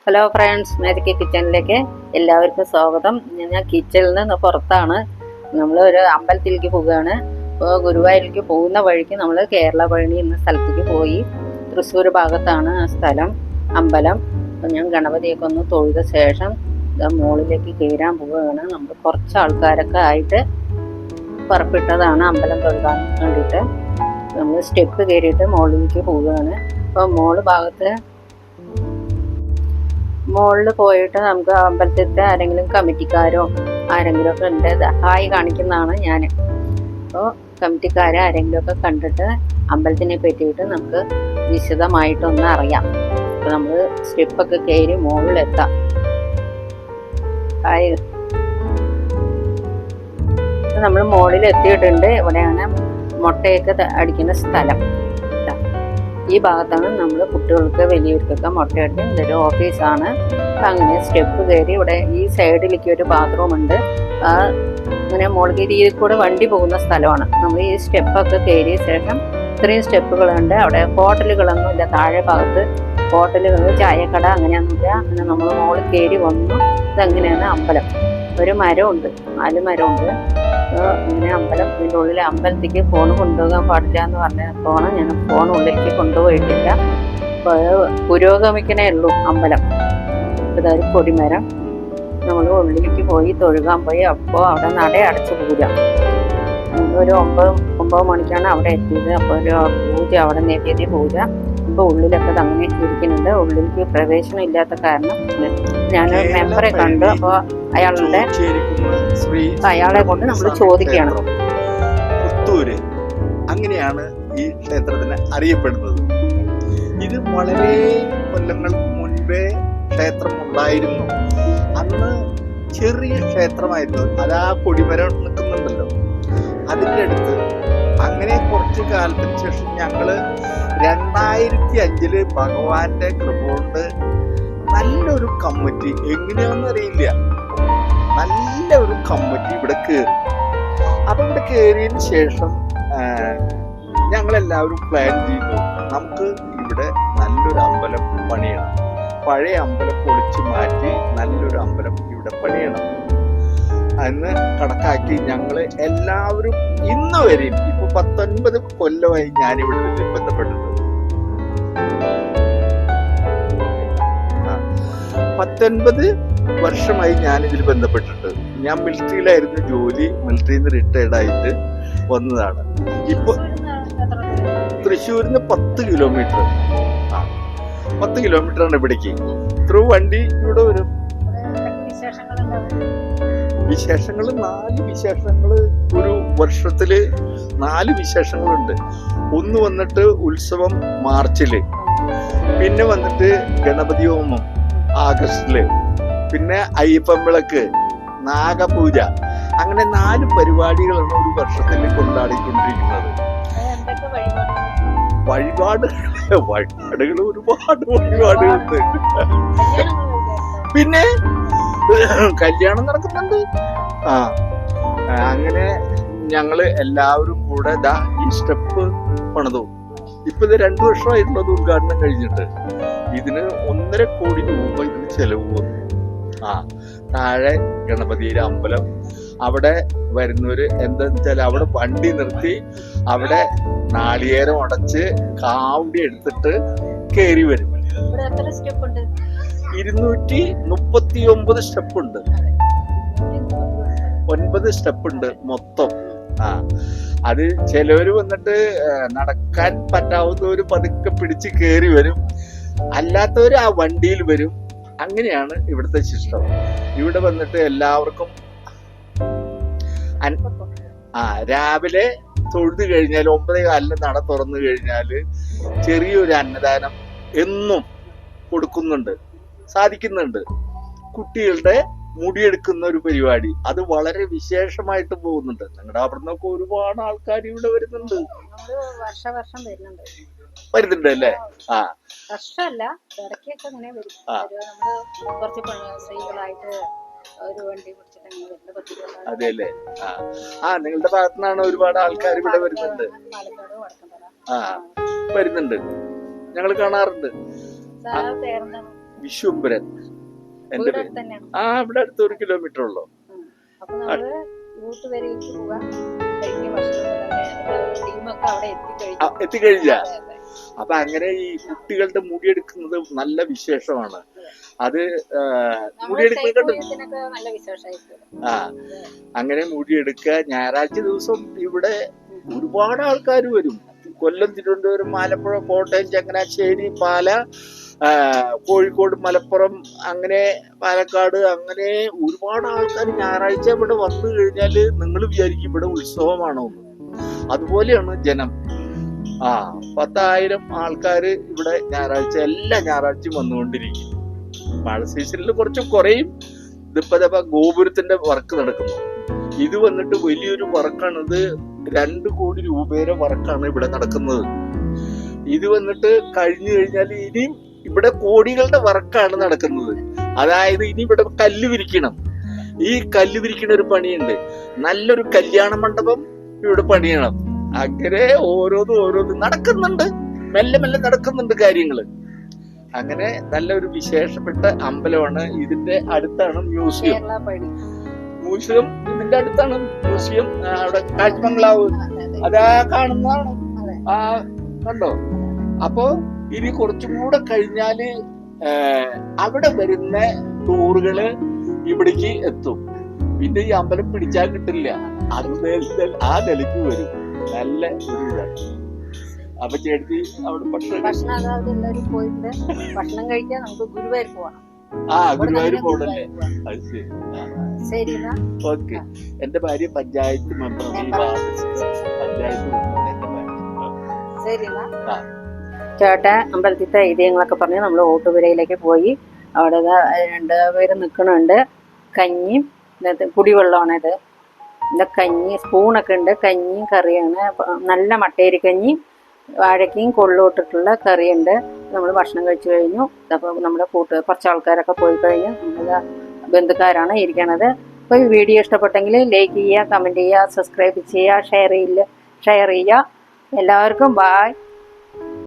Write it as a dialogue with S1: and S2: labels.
S1: Hello friends, magic കിച്ചണിലേക്ക് എല്ലാവർക്കും സ്വാഗതം. ഞാൻ കിച്ചണിൽ നിന്ന് പുറത്താണ്. നമ്മൾ ഒരു അമ്പലത്തിലേക്ക് പോവുകയാണ്. അപ്പോൾ ഗുരുവായൂരിലേക്ക് പോകുന്ന വഴിക്ക് നമ്മൾ കേരള പഴനി എന്ന സ്ഥലത്തേക്ക് പോയി. തൃശ്ശൂർ ഭാഗത്താണ് ആ സ്ഥലം, അമ്പലം. അപ്പോൾ ഞാൻ ഗണപതിയൊക്കെ ഒന്ന് തൊഴുത ശേഷം മുകളിലേക്ക് കയറാൻ പോവുകയാണ്. നമ്മൾ കുറച്ച് ആൾക്കാരൊക്കെ ആയിട്ട് പുറപ്പെട്ടതാണ് അമ്പലം തൊഴുകാൻ വേണ്ടിയിട്ട്. നമ്മൾ സ്റ്റെപ്പ് കയറിയിട്ട് മുകളിലേക്ക് പോവുകയാണ്. അപ്പോൾ മുകളിൽ പോയിട്ട് നമുക്ക് അമ്പലത്തിലത്തെ ആരെങ്കിലും കമ്മിറ്റിക്കാരോ ആരെങ്കിലും ഒക്കെ ഉണ്ട്, ഹായ് കാണിക്കുന്നതാണ് ഞാൻ. അപ്പോൾ കമ്മിറ്റിക്കാരെ ആരെങ്കിലുമൊക്കെ കണ്ടിട്ട് അമ്പലത്തിനെ പറ്റിയിട്ട് നമുക്ക് വിശദമായിട്ടൊന്ന് അറിയാം. അപ്പോൾ നമ്മൾ സ്റ്റെപ്പൊക്കെ കയറി മുകളിലെത്താം. ഹായ്, നമ്മൾ മുകളിൽ എത്തിയിട്ടുണ്ട്. ഇവിടെയാണ് മുട്ടയൊക്കെ അടിക്കുന്ന സ്ഥലം. ഈ ഭാഗത്താണ് നമ്മൾ കുട്ടികൾക്ക് വലിയവർക്കൊക്കെ മുട്ടയടിക്കും. ഇതൊരു ഓഫീസാണ്. അപ്പം അങ്ങനെ സ്റ്റെപ്പ് കയറി ഇവിടെ ഈ സൈഡിലേക്ക് ഒരു ബാത്റൂം ഉണ്ട്. അങ്ങനെ മുകളിൽ രീതിയിൽ കൂടെ വണ്ടി പോകുന്ന സ്ഥലമാണ്. നമ്മൾ ഈ സ്റ്റെപ്പൊക്കെ കയറിയ ശേഷം ഇത്രയും സ്റ്റെപ്പുകളുണ്ട്. അവിടെ ഹോട്ടലുകളൊന്നുമില്ല. താഴെ ഭാഗത്ത് ഹോട്ടലുകൾ, ചായക്കട അങ്ങനെയൊന്നുമില്ല. അങ്ങനെ നമ്മൾ മുകളിൽ കയറി വന്നു. ഇതങ്ങനെയാണ് അമ്പലം. ഒരു മരമുണ്ട്, 4 മരമുണ്ട്. ഇങ്ങനെ അമ്പലം, ഇതിൻ്റെ ഉള്ളിൽ അമ്പലത്തേക്ക് ഫോൺ കൊണ്ടുപോകാൻ പാടില്ല എന്ന് പറഞ്ഞപ്പോഴാണ് ഞാൻ ഫോൺ ഉള്ളിലേക്ക് കൊണ്ടുപോയിട്ടില്ല. അപ്പോൾ അത് പുരോഗമിക്കണേ ഉള്ളൂ അമ്പലം. ഇതൊരു കൊടിമരം. നമ്മൾ ഉള്ളിലേക്ക് പോയി തൊഴുകാൻ പോയി. അപ്പോൾ അവിടെ നട അടച്ചു പൂജ. ഒരു 9 മണിക്കാണ് അവിടെ എത്തിയത്. അപ്പോൾ ഒരു പൂജ അവിടെ നേടിയത് പൂജ. ഇപ്പോൾ ഉള്ളിലൊക്കെ അങ്ങനെ ഇരിക്കുന്നുണ്ട്. ഉള്ളിലേക്ക് പ്രവേശനം ഇല്ലാത്ത കാരണം ഞാൻ മെമ്പറെ കണ്ടു. അപ്പോൾ അയാളെ കൊണ്ട് നമ്മൾ ചോദിക്കുകയാണ്.
S2: പുത്തൂര് അങ്ങനെയാണ് ഈ ക്ഷേത്രത്തിന് അറിയപ്പെടുന്നത്. ഇത് വളരെ കൊല്ലങ്ങൾക്ക് മുൻപേ ക്ഷേത്രം ഉണ്ടായിരുന്നു. അന്ന് ചെറിയ ക്ഷേത്രമായിരുന്നു. അത് ആ കൊടിമരം നിൽക്കുന്നുണ്ടല്ലോ, അതിൻ്റെ അടുത്ത്. അങ്ങനെ കുറച്ചു കാലത്തിന് ശേഷം ഞങ്ങള് 2005 ഭഗവാന്റെ കൃപ കൊണ്ട് നല്ലൊരു കമ്മിറ്റി, എങ്ങനെയാണെന്ന് അറിയില്ല, നല്ല ഒരു കമ്മിറ്റി ഇവിടെ കയറി. അപ്പൊ ഇവിടെ കയറിയതിന് ശേഷം ഞങ്ങളെല്ലാവരും പ്ലാൻ ചെയ്തു, നമുക്ക് ഇവിടെ നല്ലൊരു അമ്പലം പണിയണം. പഴയ അമ്പലം പൊളിച്ചു മാറ്റി നല്ലൊരു അമ്പലം ഇവിടെ പണിയണം എന്ന് കണക്കാക്കി ഞങ്ങള് എല്ലാവരും ഇന്ന് വരെയും, ഇപ്പൊ 19 കൊല്ലമായി ഞാനിവിടെ ബന്ധപ്പെട്ടിട്ടുണ്ട്. 19 വർഷമായി ഞാനിതിൽ ബന്ധപ്പെട്ടിട്ട്. ഞാൻ മിലിറ്ററിയിലായിരുന്നു ജോലി. മിലിറ്ററിയിൽ നിന്ന് റിട്ടയർഡ് ആയിട്ട് വന്നതാണ്. ഇപ്പൊ തൃശ്ശൂരിന്ന് 10 കിലോമീറ്റർ, 10 കിലോമീറ്ററാണ് ഇവിടേക്ക്. ത്രൂ വണ്ടി ഇവിടെ വരും. വിശേഷങ്ങൾ 4 വിശേഷങ്ങൾ ഒരു വർഷത്തില് 4 വിശേഷങ്ങളുണ്ട്. ഒന്ന് വന്നിട്ട് ഉത്സവം മാർച്ചില്, പിന്നെ വന്നിട്ട് ഗണപതി ഹോമം ആഗസ്റ്റില്, പിന്നെ അയ്യപ്പൻവിളക്ക്, നാഗപൂജ. അങ്ങനെ 4 പരിപാടികളാണ് ഒരു വർഷത്തിൽ കൊണ്ടാടിക്കൊണ്ടിരിക്കുന്നത്. വഴിപാടുകൾ ഒരുപാട് വഴിപാടുകളുണ്ട്. പിന്നെ കല്യാണം നടക്കുന്നുണ്ട്. അങ്ങനെ ഞങ്ങള് എല്ലാവരും കൂടെ ഈ സ്റ്റെപ്പ് പണിതു. ഇപ്പൊ ഇത് 2 വർഷമായിട്ടുള്ളത് ഉദ്ഘാടനം കഴിഞ്ഞിട്ട്. ഇതിന് 1.5 കോടി രൂപ ഇതിന് ചെലവ് വന്നു. താഴെ ഗണപതിയുടെ അമ്പലം. അവിടെ വരുന്നവര് എന്താന്ന് വെച്ചാൽ അവിടെ വണ്ടി നിർത്തി അവിടെ നാളികേരം ഉടച്ച് കാവടി എടുത്തിട്ട് കയറി വരും. 239 സ്റ്റെപ്പ് ഉണ്ട്. 9 സ്റ്റെപ്പ് ഉണ്ട് മൊത്തം. അത് ചിലവര് വന്നിട്ട് നടക്കാൻ പറ്റാവുന്നവര് പതുക്കെ പിടിച്ച് കയറി വരും, അല്ലാത്തവര് ആ വണ്ടിയിൽ വരും. അങ്ങനെയാണ് ഇവിടുത്തെ ശിഷ്ടം. ഇവിടെ വന്നിട്ട് എല്ലാവർക്കും രാവിലെ തൊഴുതു കഴിഞ്ഞാൽ 9:15 നട തുറന്നു കഴിഞ്ഞാല് ചെറിയൊരു അന്നദാനം എന്നും കൊടുക്കുന്നുണ്ട്, സാധിക്കുന്നുണ്ട്. കുട്ടികളുടെ മുടിയെടുക്കുന്ന ഒരു പരിപാടി, അത് വളരെ വിശേഷമായിട്ട് പോകുന്നുണ്ട്. നിങ്ങളുടെ അവിടെ നിന്നൊക്കെ ഒരുപാട് ആൾക്കാർ ഇവിടെ വരുന്നുണ്ട്. വരുന്നുണ്ട് അല്ലേ?
S1: വർഷമല്ല, ഇടയ്ക്കൊക്കെ ഇങ്ങനെ വരും. കുറച്ച് സ്ത്രീകളായിട്ട് ഒരു വണ്ടി പിടിച്ചിട്ട്.
S2: അതെ അല്ലേ? നിങ്ങളുടെ ഭാഗത്തു നിന്നാണ് ഒരുപാട് ആൾക്കാർ ഇവിടെ വരുന്നുണ്ട്. വരുന്നുണ്ട്, ഞങ്ങൾ കാണാറുണ്ട്. വിശ്വംഭരൻ എന്റെ
S1: വീട്
S2: പേര്.
S1: തന്നെയാണ്.
S2: ഇവിടെ അടുത്ത് 1 കിലോമീറ്റർ ഉള്ളു.
S1: അപ്പൊ നമ്മള് വീട്ടുവരേക്ക് പോവാ, കഴിക്കാൻ ഭക്ഷണം ടീമൊക്കെ അവിടെ
S2: എത്തിക്കഴിഞ്ഞ. അപ്പൊ അങ്ങനെ ഈ കുട്ടികളുടെ മുടിയെടുക്കുന്നത് നല്ല വിശേഷമാണ്. അത് മുടിയെടുക്കുന്നതിനൊക്കെ
S1: നല്ല വിശേഷമായിരിക്കും.
S2: അങ്ങനെ മുടിയെടുക്കുക. ഞായറാഴ്ച ദിവസം ഇവിടെ ഒരുപാട് ആൾക്കാർ വരും. കൊല്ലം, തിരുവനന്തപുരം, ആലപ്പുഴ, കോട്ടയം, ചങ്ങനാശ്ശേരി, പാല, കോഴിക്കോട്, മലപ്പുറം, അങ്ങനെ പാലക്കാട്, അങ്ങനെ ഒരുപാട് ആൾക്കാർ ഞായറാഴ്ച ഇവിടെ വന്നു കഴിഞ്ഞാല് നിങ്ങൾ വിചാരിക്കും ഇവിടെ ഉത്സവമാണോ. അതുപോലെയാണ് ജനം. 10,000 ആൾക്കാര് ഇവിടെ ഞായറാഴ്ച, എല്ലാ ഞായറാഴ്ചയും വന്നുകൊണ്ടിരിക്കും. മഴ സീസണിൽ കുറച്ച് കുറയും. ഇതിപ്പോ ഗോപുരത്തിന്റെ വർക്ക് നടക്കുന്നു. ഇത് വന്നിട്ട് വലിയൊരു വർക്കാണ്. ഇത് 2 കോടി രൂപയുടെ വർക്കാണ് ഇവിടെ നടക്കുന്നത്. ഇത് വന്നിട്ട് കഴിഞ്ഞു കഴിഞ്ഞാൽ ഇനിയും ഇവിടെ കോടികളുടെ വർക്കാണ് നടക്കുന്നത്. അതായത് ഇനി ഇവിടെ കല്ല് വിരിക്കണം. ഈ കല്ല് വിരിക്കുന്ന ഒരു പണിയുണ്ട്. നല്ലൊരു കല്യാണ മണ്ഡപം ഇവിടെ പണിയണം. അങ്ങനെ ഓരോന്നും നടക്കുന്നുണ്ട്. മെല്ലെ മെല്ലെ നടക്കുന്നുണ്ട് കാര്യങ്ങള്. അങ്ങനെ നല്ലൊരു വിശേഷപ്പെട്ട അമ്പലമാണ്. ഇതിന്റെ അടുത്താണ് മ്യൂസിയം. ഇതിന്റെ അടുത്താണ് മ്യൂസിയം. അവിടെ കാഴ്ചബംഗ്ലാവ് അതാ കാണുന്നതാണ്. കണ്ടോ? അപ്പോ ഇനി കുറച്ചും കൂടെ കഴിഞ്ഞാല് അവിടെ വരുന്ന ടൂറുകള് ഇവിടേക്ക് എത്തും. പിന്നെ ഈ അമ്പലം പിടിച്ചാൽ കിട്ടില്ല. അത് ആ നിലയ്ക്ക് വരും. നല്ല ഒരു ഇതാണ്. അപ്പൊ ചേട്ടത്തി അവിടെ
S1: ഭക്ഷണം പോയിട്ട് ഭക്ഷണം കഴിക്കാൻ നമുക്ക് ഗുരുവായൂർ പോകണം.
S2: ഗുരുവായൂർ പോകണല്ലേ? അത് ശരി. ഓക്കെ. എന്റെ ഭാര്യ പഞ്ചായത്ത് മെമ്പറാണ്. പഞ്ചായത്ത് മെമ്പറാണ് എന്റെ ഭാര്യ.
S1: ചേട്ടാ അമ്പലത്തിലത്തെ ഐതിഹ്യങ്ങളൊക്കെ പറഞ്ഞ് നമ്മൾ ഓട്ടുപുരയിലേക്ക് പോയി. അവിടെ 2 പേര് നിൽക്കണുണ്ട്. കഞ്ഞിയും കുടിവെള്ളമാണ് ഇത്. കഞ്ഞി സ്പൂണൊക്കെ ഉണ്ട്. കഞ്ഞിയും കറിയാണ്. നല്ല മട്ടേരി കഞ്ഞി, വാഴയ്ക്കയും കൊള്ളൂട്ടിട്ടുള്ള കറിയുണ്ട്. നമ്മൾ ഭക്ഷണം കഴിച്ചു കഴിഞ്ഞു. അപ്പോൾ നമ്മുടെ കുറച്ച് ആൾക്കാരൊക്കെ പോയി കഴിഞ്ഞു. നമ്മുടെ ബന്ധുക്കാരാണ് ഇരിക്കണത്. അപ്പോൾ ഈ വീഡിയോ ഇഷ്ടപ്പെട്ടെങ്കിൽ ലൈക്ക് ചെയ്യുക, കമൻറ്റ് ചെയ്യുക, സബ്സ്ക്രൈബ് ചെയ്യുക, ഷെയർ ചെയ്യുക. എല്ലാവർക്കും ബായ്.